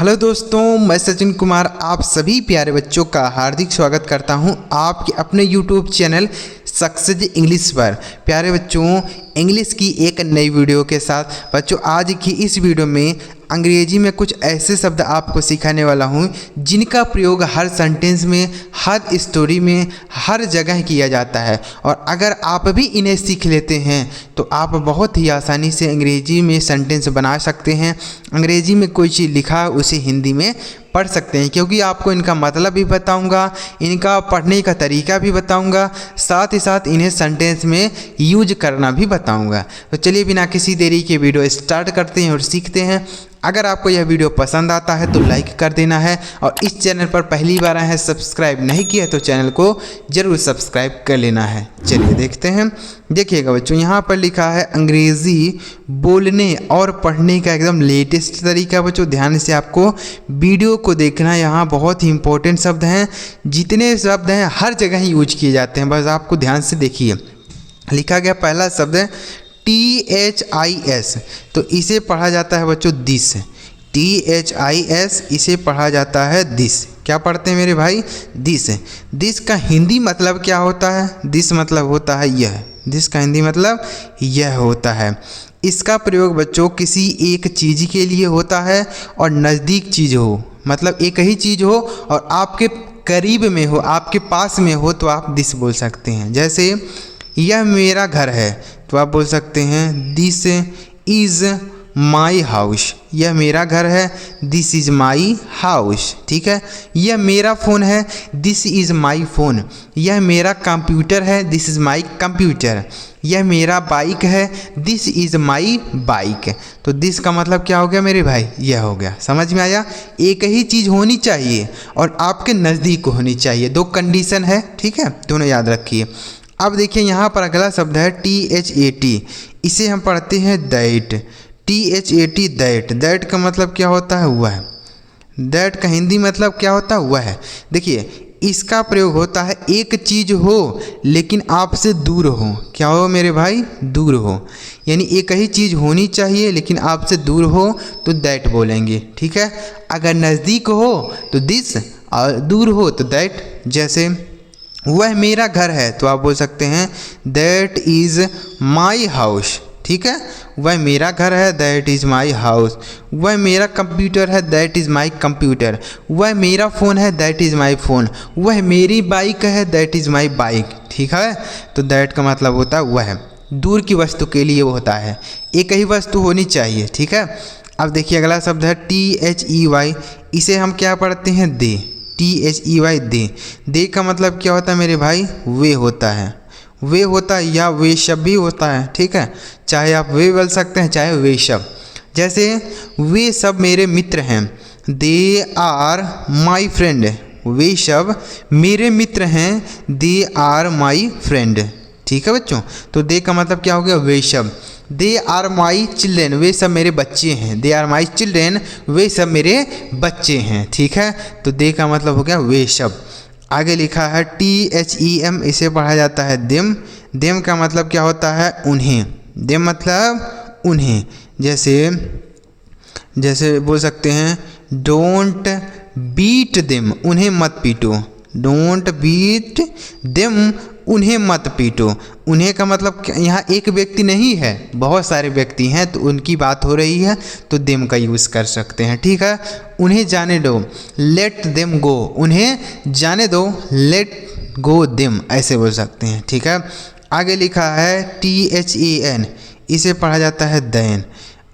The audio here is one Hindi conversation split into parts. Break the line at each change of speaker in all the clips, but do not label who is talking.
हेलो दोस्तों, मैं सचिन कुमार आप सभी प्यारे बच्चों का हार्दिक स्वागत करता हूं आपके अपने यूट्यूब चैनल सक्सेस इंग्लिश पर। प्यारे बच्चों, इंग्लिश की एक नई वीडियो के साथ बच्चों आज की इस वीडियो में अंग्रेजी में कुछ ऐसे शब्द आपको सिखाने वाला हूं जिनका प्रयोग हर सेंटेंस में, हर स्टोरी में, हर जगह किया जाता है। और अगर आप भी इन्हें सीख लेते हैं तो आप बहुत ही आसानी से अंग्रेजी में सेंटेंस बना सकते हैं। अंग्रेजी में कोई चीज़ लिखा है उसे हिंदी में पढ़ सकते हैं, क्योंकि आपको इनका मतलब भी बताऊंगा, इनका पढ़ने का तरीका भी बताऊंगा, साथ ही साथ इन्हें सेंटेंस में यूज करना भी बताऊंगा। तो चलिए बिना किसी देरी के वीडियो स्टार्ट करते हैं और सीखते हैं। अगर आपको यह वीडियो पसंद आता है तो लाइक कर देना है, और इस चैनल पर पहली बार आए हैं, सब्सक्राइब नहीं किया तो चैनल को ज़रूर सब्सक्राइब कर लेना है। चलिए देखते हैं। देखिएगा बच्चों, यहाँ पर लिखा है अंग्रेज़ी बोलने और पढ़ने का एकदम लेटेस्ट तरीका। बच्चों ध्यान से आपको वीडियो को देखना, यहाँ बहुत ही इंपॉर्टेंट शब्द हैं। जितने शब्द हैं हर जगह ही यूज किए जाते हैं, बस आपको ध्यान से देखिए। लिखा गया पहला शब्द है THIS, तो इसे पढ़ा जाता है बच्चों दिस। THIS इसे पढ़ा जाता है दिस। क्या पढ़ते हैं मेरे भाई? दिस। दिस का हिंदी मतलब क्या होता है? दिस मतलब होता है यह। दिस का हिंदी मतलब यह होता है। इसका प्रयोग बच्चों किसी एक चीज़ के लिए होता है और नज़दीक चीज़ हो, मतलब एक ही चीज़ हो और आपके करीब में हो, आपके पास में हो, तो आप दिस बोल सकते हैं। जैसे यह मेरा घर है तो आप बोल सकते हैं दिस इज़ माई हाउस। यह मेरा घर है, दिस इज़ माई हाउस। ठीक है। यह मेरा फ़ोन है, दिस इज़ माई फ़ोन। यह मेरा कंप्यूटर है, दिस इज़ माई कंप्यूटर। यह मेरा बाइक है, दिस इज़ माई बाइक। तो दिस का मतलब क्या हो गया मेरे भाई? यह हो गया। समझ में आया? एक ही चीज़ होनी चाहिए और आपके नज़दीक होनी चाहिए। दो कंडीशन है, ठीक है, दोनों याद रखिए। अब देखिए यहाँ पर अगला शब्द है THAT। इसे हम पढ़ते हैं दैट। THAT that. दैट का मतलब क्या होता है? वह। दैट का हिंदी मतलब क्या होता है? वह। देखिए इसका प्रयोग होता है एक चीज़ हो लेकिन आपसे दूर हो। क्या हो मेरे भाई? दूर हो। यानी एक ही चीज़ होनी चाहिए लेकिन आपसे दूर हो तो दैट बोलेंगे। ठीक है। अगर नज़दीक हो तो दिस और दूर हो तो दैट। जैसे वह मेरा घर है तो आप बोल सकते हैं दैट इज़ माई हाउस। ठीक है। वह मेरा घर है, दैट इज़ माई हाउस। वह मेरा कंप्यूटर है, दैट इज़ माई कंप्यूटर। वह मेरा फ़ोन है, दैट इज़ माई फ़ोन। वह मेरी बाइक है, दैट इज़ माई बाइक। ठीक है। तो दैट का मतलब होता है वह। दूर की वस्तु के लिए वो होता है, एक ही वस्तु होनी चाहिए। ठीक है। अब देखिए अगला शब्द है THEY। इसे हम क्या पढ़ते हैं? दे। THEY दे। दे का मतलब क्या होता है मेरे भाई? वे होता है। वे होता है या वे शब्द भी होता है। ठीक है। चाहे आप वे बोल सकते हैं चाहे वे शब्द। जैसे वे सब मेरे मित्र हैं, दे आर माई फ्रेंड। वे सब मेरे मित्र हैं, दे आर माई फ्रेंड। ठीक है बच्चों। तो दे का मतलब क्या हो गया? वे सब। They are my children. वे सब मेरे बच्चे हैं। They are my children. वे सब मेरे बच्चे हैं। ठीक है। तो दे का मतलब हो गया वे सब। आगे लिखा है THEM। इसे पढ़ा जाता है देम। देम का मतलब क्या होता है? उन्हें। देम मतलब उन्हें। जैसे बोल सकते हैं डोंट बीट देम। उन्हें मत पीटो। डोंट बीट देम, उन्हें मत पीटो। उन्हें का मतलब यहाँ एक व्यक्ति नहीं है, बहुत सारे व्यक्ति हैं, तो उनकी बात हो रही है तो देम का यूज़ कर सकते हैं। ठीक है। उन्हें जाने दो, लेट देम गो। उन्हें जाने दो, लेट गो देम, ऐसे बोल सकते हैं। ठीक है। आगे लिखा है THEN। इसे पढ़ा जाता है दैन।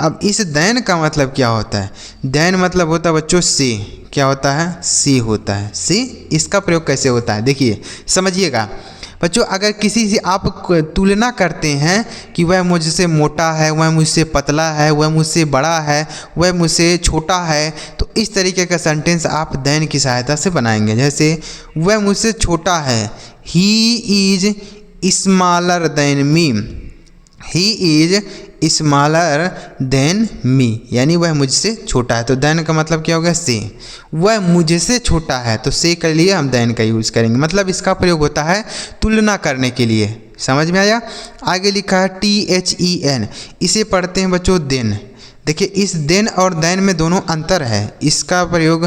अब इस दैन का मतलब क्या होता है? दैन मतलब होता है बच्चों से। क्या होता है? से होता है। से। इसका प्रयोग कैसे होता है देखिए, समझिएगा बच्चों। अगर किसी से आप तुलना करते हैं कि वह मुझसे मोटा है, वह मुझसे पतला है, वह मुझसे बड़ा है, वह मुझसे छोटा है, तो इस तरीके का सेंटेंस आप दैन की सहायता से बनाएंगे। जैसे वह मुझसे छोटा है, he is smaller than me. He is smaller than me, यानी वह मुझसे छोटा है। तो देन का मतलब क्या हो गया? से। वह मुझसे छोटा है तो से के लिए हम देन का यूज़ करेंगे, मतलब इसका प्रयोग होता है तुलना करने के लिए। समझ में आया? आगे लिखा है THEN। इसे पढ़ते हैं बच्चों दिन। देखिए इस देन और दैन में दोनों अंतर है। इसका प्रयोग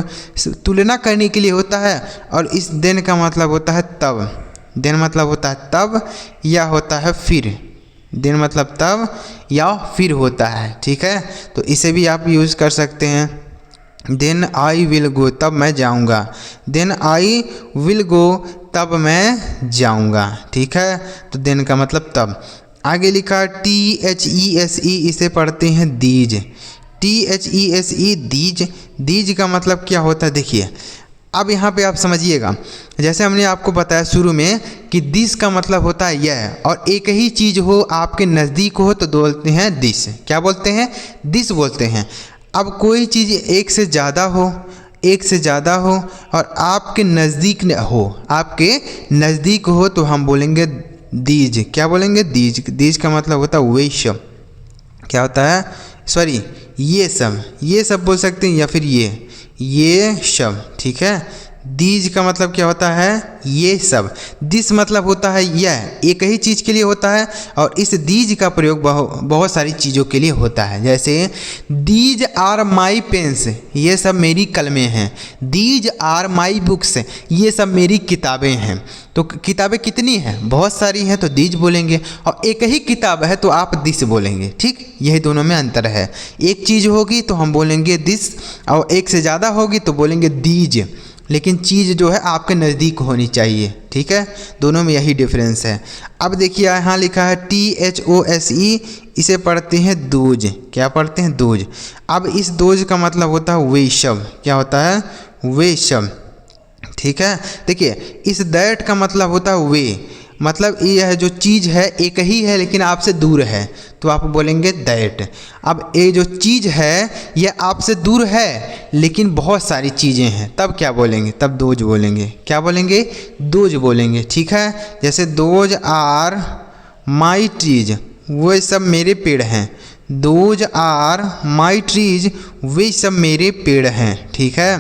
तुलना करने के लिए होता है और इस देन का मतलब होता है तब। देन मतलब होता है तब या होता है फिर। देन मतलब तब या फिर होता है, ठीक है। तो इसे भी आप यूज़ कर सकते हैं। देन आई विल गो, तब मैं जाऊंगा। देन आई विल गो, तब मैं जाऊंगा, ठीक है। तो देन का मतलब तब। आगे लिखा THESE, इसे पढ़ते हैं दीज। THESE these. दीज का मतलब क्या होता है देखिए, अब यहाँ पे आप समझिएगा। जैसे हमने आपको बताया शुरू में कि दिस का मतलब होता है यह, और एक ही चीज़ हो आपके नज़दीक हो तो बोलते हैं दिस। क्या बोलते हैं? दिस बोलते हैं। अब कोई चीज़ एक से ज़्यादा हो, एक से ज़्यादा हो और आपके नज़दीक हो, आपके नज़दीक हो तो हम बोलेंगे दीज। क्या बोलेंगे? दीज। दीज का मतलब होता है वे सब। क्या होता है? सॉरी, ये सब। ये सब बोल सकते हैं या फिर ये सब, ठीक है। दीज का मतलब क्या होता है? ये सब। दिस मतलब होता है यह, एक ही चीज़ के लिए होता है और इस दीज का प्रयोग बहुत सारी चीज़ों के लिए होता है। जैसे दीज आर माई पेन्स, ये सब मेरी कलमें हैं। दीज आर माई बुक्स, ये सब मेरी किताबें हैं। तो किताबें कितनी हैं? बहुत सारी हैं, तो दीज बोलेंगे। और एक ही किताब है तो आप दिस बोलेंगे, ठीक। यही दोनों में अंतर है। एक चीज़ होगी तो हम बोलेंगे दिस और एक से ज़्यादा होगी तो बोलेंगे दीज। लेकिन चीज़ जो है आपके नज़दीक होनी चाहिए, ठीक है। दोनों में यही डिफरेंस है। अब देखिए यहाँ लिखा है THOSE, इसे पढ़ते हैं दोज। क्या पढ़ते हैं? दोज। अब इस दोज का मतलब होता है वे सब। क्या होता है? वे सब, ठीक है। देखिए इस दैट का मतलब होता है वे, मतलब ये है जो चीज़ है एक ही है लेकिन आपसे दूर है तो आप बोलेंगे दैट। अब ये जो चीज़ है ये आपसे दूर है लेकिन बहुत सारी चीज़ें हैं, तब क्या बोलेंगे? तब दोज बोलेंगे। क्या बोलेंगे? दोज बोलेंगे, ठीक है। जैसे दोज आर माई ट्रीज, वो सब मेरे पेड़ हैं। दोज आर माई ट्रीज, वे सब मेरे पेड़ हैं, ठीक है।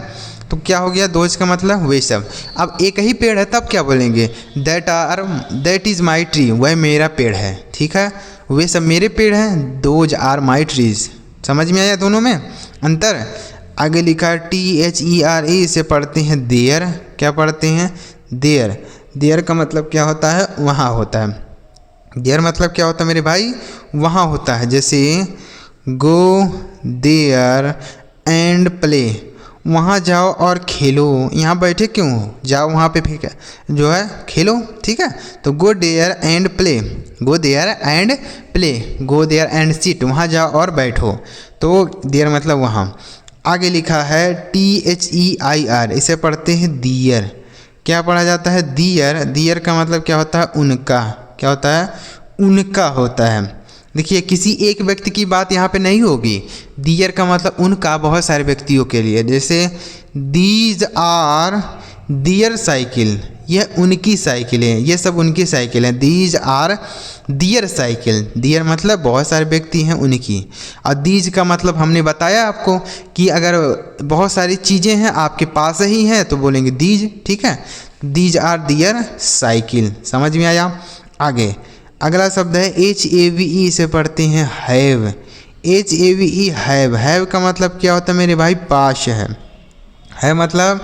तो क्या हो गया? दोज का मतलब वे सब। अब एक ही पेड़ है तब क्या बोलेंगे? दैट इज़ माई ट्री, वह मेरा पेड़ है, ठीक है। वे सब मेरे पेड़ हैं, दोज आर माई ट्रीज। समझ में आया दोनों में अंतर? आगे लिखा है THERE, इसे पढ़ते हैं देयर। क्या पढ़ते हैं? देयर। देयर का मतलब क्या होता है? वहाँ होता है। देयर मतलब क्या होता है मेरे भाई? वहाँ होता है। जैसे गो देयर एंड प्ले, वहाँ जाओ और खेलो। यहाँ बैठे क्यों हो? जाओ वहाँ पे फेंक जो है खेलो, ठीक है। तो go there and play, go there and play, go there and sit, वहाँ जाओ और बैठो। तो देयर मतलब वहाँ। आगे लिखा है THEIR, इसे पढ़ते हैं दियर। क्या पढ़ा जाता है? दियर। दियर का मतलब क्या होता है? उनका। क्या होता है? उनका होता है। देखिए किसी एक व्यक्ति की बात यहाँ पे नहीं होगी। दियर का मतलब उनका, बहुत सारे व्यक्तियों के लिए। जैसे दीज आर दियर साइकिल, यह उनकी साइकिल है, ये सब उनकी साइकिल है। दीज आर दियर साइकिल, दियर मतलब बहुत सारे व्यक्ति हैं उनकी। और दीज का मतलब हमने बताया आपको कि अगर बहुत सारी चीज़ें हैं आपके पास ही हैं तो बोलेंगे दीज, ठीक है। These are their cycle. समझ में आया? आगे अगला शब्द है HAVE, इसे पढ़ते हैं हैव। HAVE have. हैव का मतलब क्या होता है मेरे भाई? पास है। है मतलब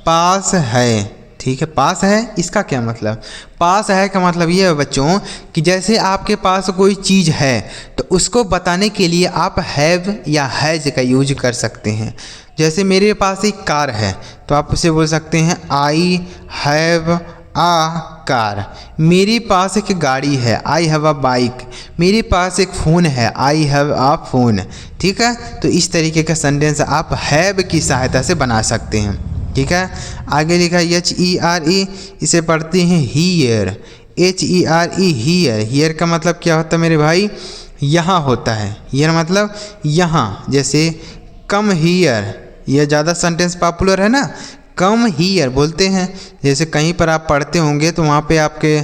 पास है, ठीक है। पास है, इसका क्या मतलब? पास है का मतलब ये है बच्चों कि जैसे आपके पास कोई चीज़ है तो उसको बताने के लिए आप हैव या हैज का यूज कर सकते हैं। जैसे मेरे पास एक कार है तो आप उसे बोल सकते हैं आई हैव आ कार। मेरे पास एक गाड़ी है, आई हैव अ बाइक। मेरे पास एक फ़ोन है, आई हैव अ फ़ोन, ठीक है। तो इस तरीके का सेंटेंस आप हैव की सहायता से बना सकते हैं, ठीक है। आगे लिखा है HERE, इसे पढ़ते हैं हीयर। HERE hear. हीयर का मतलब क्या होता है मेरे भाई? यहाँ होता है। हीयर मतलब यहाँ। जैसे कम हीयर, यह ज़्यादा सेंटेंस पॉपुलर है ना, कम हीयर बोलते हैं। जैसे कहीं पर आप पढ़ते होंगे तो वहाँ पे आपके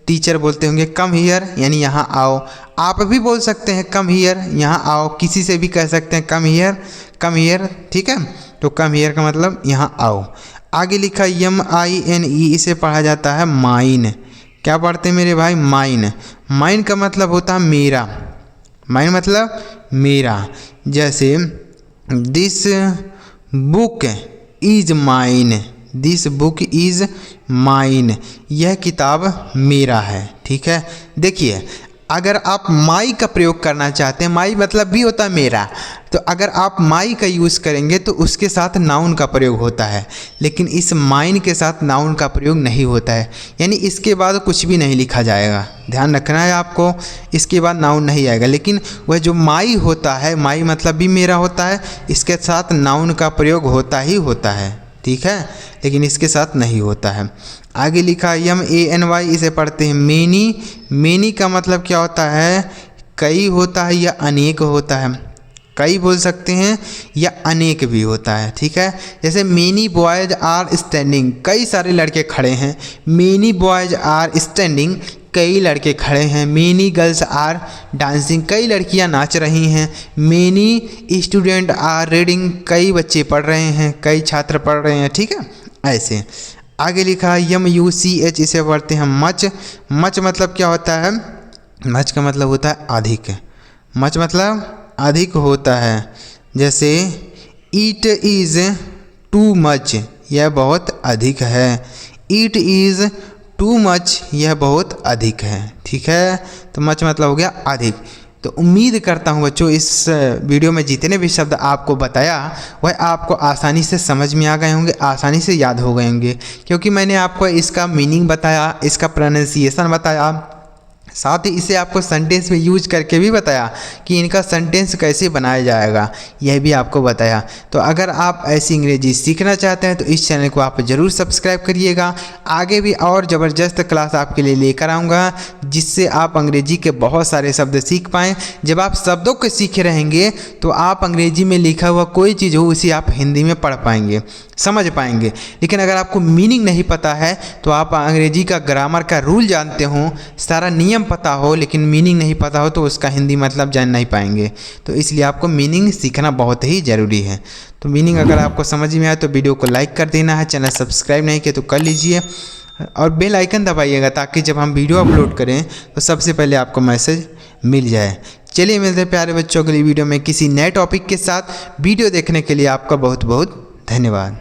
टीचर बोलते होंगे कम हीयर, यानी यहाँ आओ। आप भी बोल सकते हैं कम हीयर, यहाँ आओ। किसी से भी कह सकते हैं कम हीयर, कम हीयर, ठीक है। तो कम हीयर का मतलब यहाँ आओ। आगे लिखा MINE, इसे पढ़ा जाता है माइन। क्या पढ़ते हैं मेरे भाई? माइन। माइन का मतलब होता है मेरा। माइन मतलब मेरा। जैसे this book is mine, this book is mine, यह किताब मेरा है। ठीक है, देखिए अगर आप माई का प्रयोग करना चाहते हैं, माई मतलब भी होता है मेरा, तो अगर आप माई का यूज़ करेंगे तो उसके साथ नाउन का प्रयोग होता है, लेकिन इस माइन के साथ नाउन का प्रयोग नहीं होता है, यानी इसके बाद कुछ भी नहीं लिखा जाएगा। ध्यान रखना है आपको, इसके बाद नाउन नहीं आएगा। लेकिन वह जो माई होता है, माई मतलब भी मेरा होता है, इसके साथ नाउन का प्रयोग होता ही होता है। ठीक है, लेकिन इसके साथ नहीं होता है। आगे लिखा MANY, इसे पढ़ते हैं मेनी। मेनी का मतलब क्या होता है? कई होता है या अनेक होता है। कई बोल सकते हैं या अनेक भी होता है। ठीक है, जैसे मेनी बॉयज आर स्टैंडिंग, कई सारे लड़के खड़े हैं। मेनी बॉयज आर स्टैंडिंग, कई लड़के खड़े हैं। मेनी गर्ल्स आर डांसिंग, कई लड़कियां नाच रही हैं। मेनी स्टूडेंट आर रीडिंग, कई बच्चे पढ़ रहे हैं, कई छात्र पढ़ रहे हैं। ठीक है, ऐसे। आगे लिखा है MUCH, इसे पढ़ते हैं मच। मच मतलब क्या होता है? मच का मतलब होता है अधिक। मच मतलब अधिक होता है। जैसे इट इज़ टू मच, यह बहुत अधिक है। इट इज़ टू मच, यह बहुत अधिक है। ठीक है, तो मच मतलब हो गया अधिक। तो उम्मीद करता हूँ बच्चों इस वीडियो में जितने भी शब्द आपको बताया वह आपको आसानी से समझ में आ गए होंगे, आसानी से याद हो गए होंगे, क्योंकि मैंने आपको इसका मीनिंग बताया, इसका प्रोनाउंसिएशन बताया, साथ ही इसे आपको सेंटेंस में यूज करके भी बताया कि इनका सेंटेंस कैसे बनाया जाएगा, यह भी आपको बताया। तो अगर आप ऐसी अंग्रेजी सीखना चाहते हैं तो इस चैनल को आप ज़रूर सब्सक्राइब करिएगा। आगे भी और ज़बरदस्त क्लास आपके लिए लेकर आऊँगा, जिससे आप अंग्रेजी के बहुत सारे शब्द सीख पाएँ। जब आप शब्दों को सीखे रहेंगे तो आप अंग्रेजी में लिखा हुआ कोई चीज़ हो उसे आप हिंदी में पढ़ पाएंगे, समझ पाएंगे। लेकिन अगर आपको मीनिंग नहीं पता है तो आप अंग्रेजी का ग्रामर का रूल जानते हो, सारा नियम पता हो, लेकिन मीनिंग नहीं पता हो तो उसका हिंदी मतलब जान नहीं पाएंगे। तो इसलिए आपको मीनिंग सीखना बहुत ही ज़रूरी है। तो मीनिंग अगर आपको समझ में आए तो वीडियो को लाइक कर देना है, चैनल सब्सक्राइब नहीं किया तो कर लीजिए और बेल आइकन दबाइएगा, ताकि जब हम वीडियो अपलोड करें तो सबसे पहले आपको मैसेज मिल जाए। चलिए मिलते हैं प्यारे बच्चों अगली वीडियो में किसी नए टॉपिक के साथ। वीडियो देखने के लिए आपका बहुत बहुत धन्यवाद।